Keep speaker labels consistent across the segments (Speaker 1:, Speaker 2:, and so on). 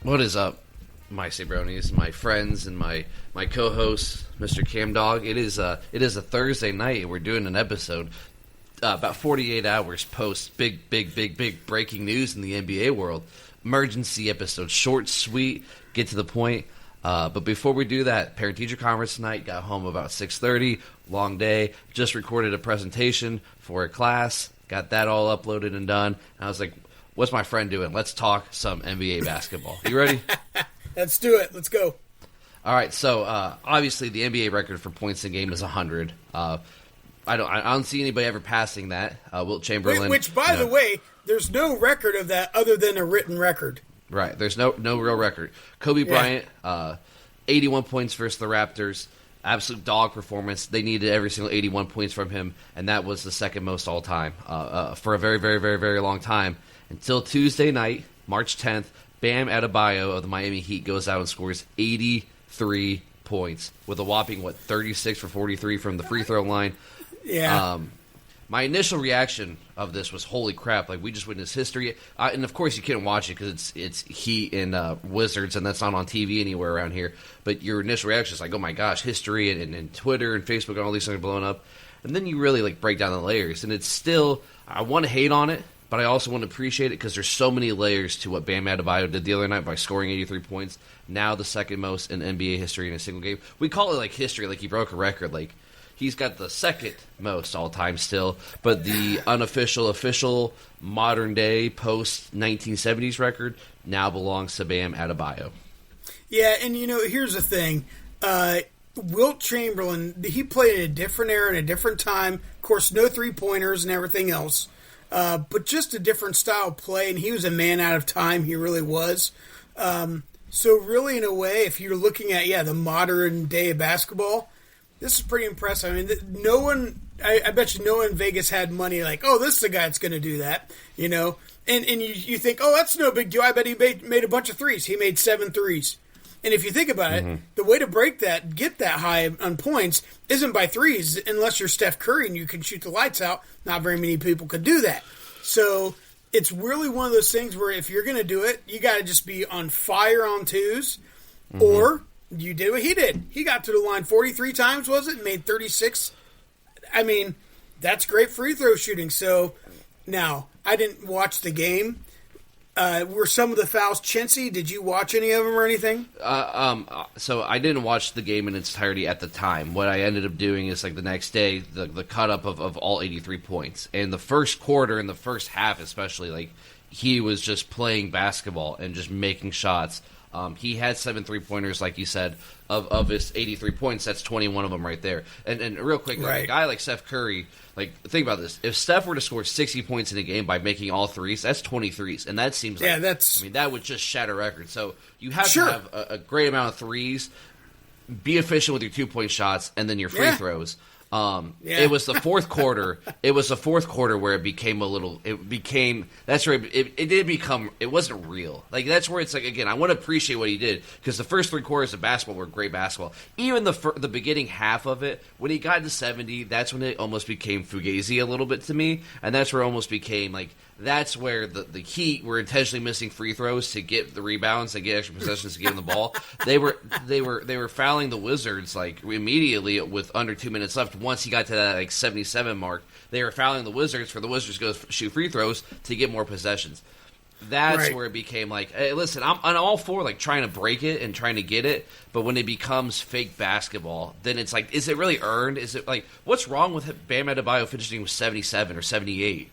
Speaker 1: What is up, my Sabronis, my friends, and my co-host, Mr. Cam Dog? It is a Thursday night, and we're doing an episode about 48 hours post big breaking news in the NBA world. Emergency episode, short, sweet, get to the point. But before we do that, parent-teacher conference tonight. Got home about 6:30. Long day. Just recorded a presentation for a class. Got that all uploaded and done. And I was like, what's my friend doing? Let's talk some NBA basketball. You ready?
Speaker 2: Let's do it. Let's go.
Speaker 1: All right. So obviously the NBA record for points in game is 100. I don't see anybody ever passing that. Wilt Chamberlain,
Speaker 2: which by the way, there's no record of that other than a written record.
Speaker 1: Right. There's no real record. Kobe Bryant, 81 points versus the Raptors. Absolute dog performance. They needed every single 81 points from him, and that was the second most all time for a very, very, very, very long time. Until Tuesday night, March 10th, Bam Adebayo of the Miami Heat goes out and scores 83 points with a whopping, 36 for 43 from the free throw line.
Speaker 2: Yeah.
Speaker 1: My initial reaction of this was, holy crap, like we just witnessed history. And of course you couldn't watch it because it's Heat and Wizards, and that's not on TV anywhere around here. But your initial reaction is like, oh my gosh, history, and Twitter and Facebook and all these things are blowing up. And then you really break down the layers. And it's still, I want to hate on it, but I also want to appreciate it because there's so many layers to what Bam Adebayo did the other night by scoring 83 points. Now the second most in NBA history in a single game. We call it history, he broke a record. He's got the second most all time still, but the unofficial, official, modern day post 1970s record now belongs to Bam Adebayo.
Speaker 2: Yeah, and here's the thing. Wilt Chamberlain, he played in a different era, in a different time. Of course, no three-pointers and everything else. But just a different style of play, and he was a man out of time. He really was. So really, in a way, if you're looking at, the modern day of basketball, this is pretty impressive. I mean, I bet you no one in Vegas had money this is the guy that's going to do that, And you think, that's no big deal. I bet he made a bunch of threes. He made 7 threes. And if you think about it, the way to break that, get that high on points, isn't by threes, unless you're Steph Curry and you can shoot the lights out. Not very many people could do that. So it's really one of those things where if you're going to do it, you got to just be on fire on twos, or you did what he did. He got to the line 43 times, was it? And made 36. I mean, that's great free throw shooting. So now, I didn't watch the game. Were some of the fouls chintzy? Did you watch any of them or anything?
Speaker 1: So I didn't watch the game in its entirety at the time. What I ended up doing is the next day, the cut-up of all 83 points. And the first quarter and the first half especially, he was just playing basketball and just making shots. He had 7 3-pointers, like you said, of his 83 points. That's 21 of them right there. And real quick, a guy like Steph Curry, think about this. If Steph were to score 60 points in a game by making all threes, that's 20 threes. And that seems that would just shatter records. So you have to have a great amount of threes, be efficient with your 2-point shots, and then your free throws. It was the fourth quarter. It was the fourth quarter where it became that's where it did become, it wasn't real. That's where it's again, I want to appreciate what he did because the first 3 quarters of basketball were great basketball. Even the beginning half of it, when he got to 70, that's when it almost became fugazi a little bit to me, and that's where it almost became that's where the Heat were intentionally missing free throws to get the rebounds and get extra possessions to get him the ball. They were fouling the Wizards immediately with under 2 minutes left. Once he got to that 77 mark, they were fouling the Wizards for the Wizards to go shoot free throws to get more possessions. That's where it became hey, listen, I'm all for trying to break it and trying to get it, but when it becomes fake basketball, then it's is it really earned? Is it what's wrong with Bam Adebayo finishing with 77 or 78?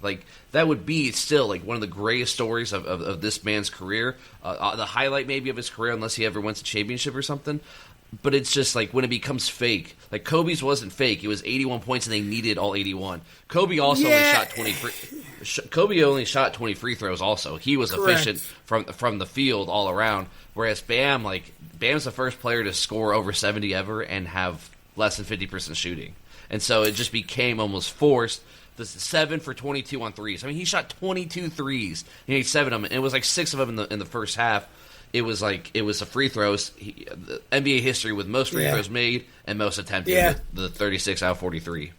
Speaker 1: That would be still one of the greatest stories of this man's career, the highlight maybe of his career, unless he ever wins a championship or something. But it's just when it becomes fake. Kobe's wasn't fake. It was 81 points, and they needed all 81. Kobe also only shot 20. Kobe only shot 20 free throws. Also, he was efficient from the field all around. Whereas Bam, Bam's the first player to score over 70 ever and have less than 50% shooting. And so it just became almost forced. The 7 for 22 on threes. I mean, he shot 22 threes. He made 7 of them, and it was 6 of them in the first half. It was the free throws. The NBA history with most free throws made and most attempted. The 36 out of 43.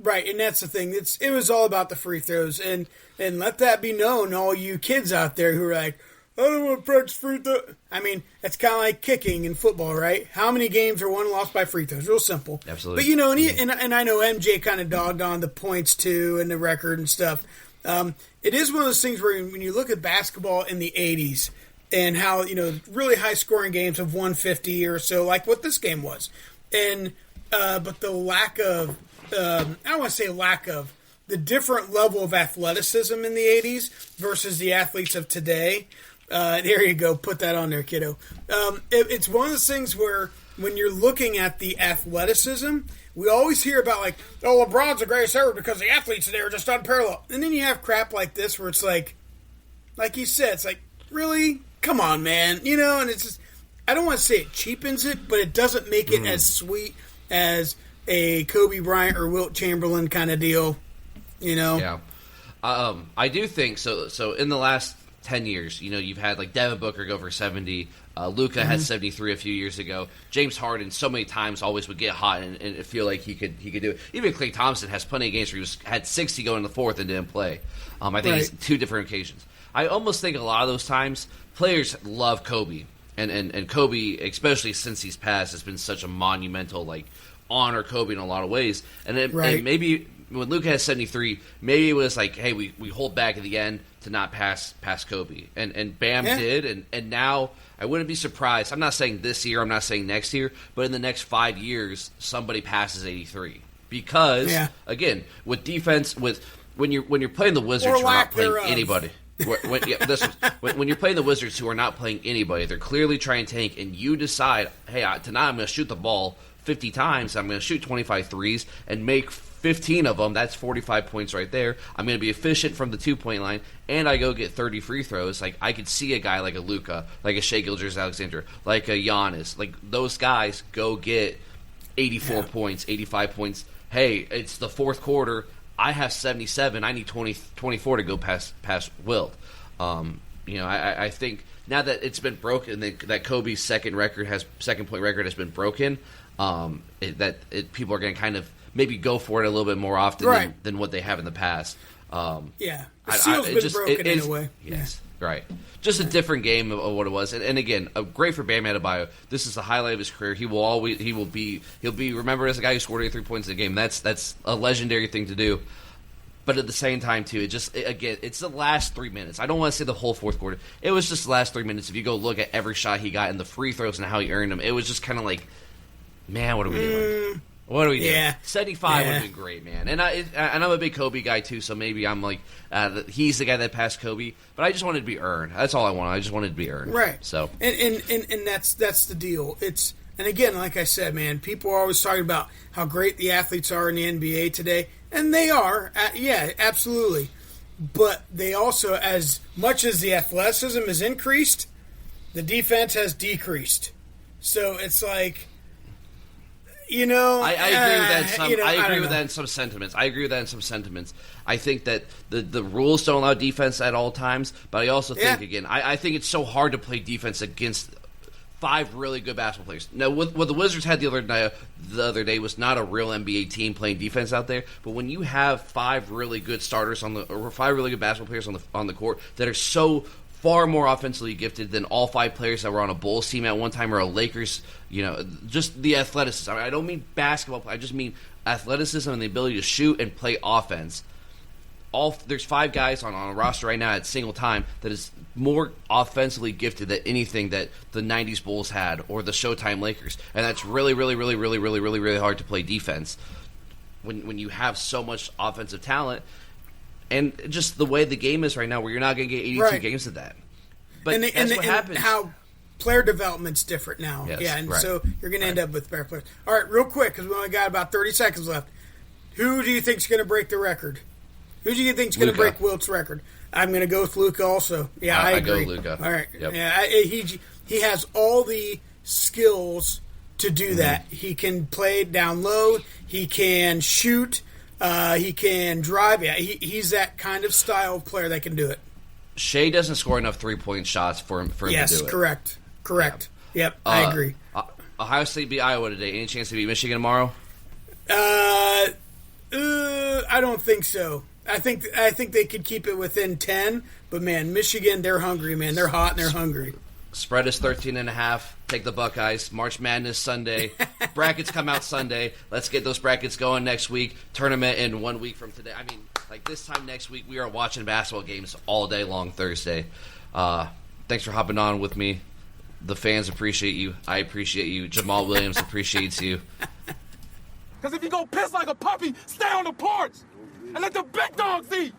Speaker 2: Right, and that's the thing. It was all about the free throws, and let that be known, all you kids out there who are I don't want to practice free throw. I mean, that's kind of like kicking in football, right? How many games are won and lost by free throws? Real simple.
Speaker 1: Absolutely.
Speaker 2: But, you know, and I know MJ kind of dogged on the points, too, and the record and stuff. It is one of those things where when you look at basketball in the 80s and how, you know, really high-scoring games of 150 or so, like what this game was. And but the lack of, I don't want to say lack of, the different level of athleticism in the 80s versus the athletes of today. There you go. Put that on there, kiddo. It's one of those things where when you're looking at the athleticism, we always hear about like, oh, LeBron's the greatest ever because the athletes today are just unparalleled. And then you have crap like this where it's like you said, it's like, really? Come on, man. You know, and it's just, I don't want to say it cheapens it, but it doesn't make it as sweet as a Kobe Bryant or Wilt Chamberlain kind of deal, you know?
Speaker 1: Yeah. I do think so. So in the last 10 years, you know, you've had like Devin Booker go for 70. Luka had 73 a few years ago. James Harden so many times always would get hot and feel like he could do it. Even Klay Thompson has plenty of games where he had 60 going in the fourth and didn't play. I think it's two different occasions. I almost think a lot of those times players love Kobe. And Kobe, especially since he's passed, has been such a monumental, like, honor Kobe in a lot of ways. And maybe when Luka has 73, maybe it was like, hey, we hold back at the end to not pass Kobe. And Bam did, and now I wouldn't be surprised. I'm not saying this year, I'm not saying next year, but in the next 5 years, somebody passes 83. Because, again, with defense, when you're playing the Wizards, you're not playing anybody. When you're playing the Wizards who are not playing anybody, they're clearly trying to tank, and you decide, hey, tonight I'm going to shoot the ball 50 times, I'm going to shoot 25 threes and make 15 of them. That's 45 points right there. I'm going to be efficient from the 2-point line, and I go get 30 free throws. Like, I could see a guy like a Luka, like a Shai Gilgeous-Alexander, like a Giannis. Like, those guys go get 84 points, 85 points. Hey, it's the fourth quarter. I have 77. I need 24 to go past Wilt. You know, I think now that it's been broken, that Kobe's second point record has been broken, people are going to kind of maybe go for it a little bit more often than what they have in the past.
Speaker 2: The seal's been broken in a way.
Speaker 1: Yes, right. Just a different game of what it was, and again, great for Bam Adebayo. This is the highlight of his career. He'll be remembered as a guy who scored 83 points in a game. That's a legendary thing to do. But at the same time, too, it's the last 3 minutes. I don't want to say the whole fourth quarter. It was just the last 3 minutes. If you go look at every shot he got and the free throws and how he earned them, it was just kind of like, man, what are we doing? What are we doing? 75 would have been great, man. And I'm a big Kobe guy, too, so maybe I'm like, he's the guy that passed Kobe. But I just wanted to be earned. That's all I wanted. I just wanted to be earned.
Speaker 2: Right.
Speaker 1: So.
Speaker 2: And that's the deal. And again, like I said, man, people are always talking about how great the athletes are in the NBA today. And they are. Absolutely. But they also, as much as the athleticism has increased, the defense has decreased. So it's like, you know,
Speaker 1: I agree with that. I agree with that in some sentiments. I think that the rules don't allow defense at all times, but I also think I think it's so hard to play defense against 5 really good basketball players. Now, what the Wizards had the other day was not a real NBA team playing defense out there. But when you have 5 really good starters or 5 really good basketball players on the court that are so far more offensively gifted than all 5 players that were on a Bulls team at one time or a Lakers, you know, just the athleticism. I don't mean basketball. I just mean athleticism and the ability to shoot and play offense. There's 5 guys on a roster right now at single time that is more offensively gifted than anything that the 90s Bulls had or the Showtime Lakers. And that's really, really, really, really, really, really, really hard to play defense when you have so much offensive talent. And just the way the game is right now where you're not going to get 82 games of that. But that's what happens.
Speaker 2: How player development's different now.
Speaker 1: Yes,
Speaker 2: so you're going to end up with better players. All right, real quick, because we only got about 30 seconds left. Who do you think's going to break the record? Who do you think's going to break Wilt's record? I'm going to go with Luka also. Yeah, I agree.
Speaker 1: I go Luka.
Speaker 2: All right.
Speaker 1: Yep.
Speaker 2: Yeah, he has all the skills to do that. He can play down low. He can shoot. He can drive. Yeah, he's that kind of style of player that can do it.
Speaker 1: Shai doesn't score enough 3-point shots for him to do it.
Speaker 2: Yes, correct. Yep, I agree.
Speaker 1: Ohio State beat Iowa today. Any chance to beat Michigan tomorrow?
Speaker 2: I don't think so. I think they could keep it within 10. But man, Michigan, they're hungry, man. They're hot and they're hungry.
Speaker 1: Spread is 13.5. Take the Buckeyes. March Madness Sunday. Brackets come out Sunday. Let's get those brackets going next week. Tournament in 1 week from today. I mean, like this time next week, we are watching basketball games all day long Thursday. Thanks for hopping on with me. The fans appreciate you. I appreciate you. Jamal Williams appreciates you.
Speaker 3: Because if you go piss like a puppy, stay on the porch and let the big dogs eat.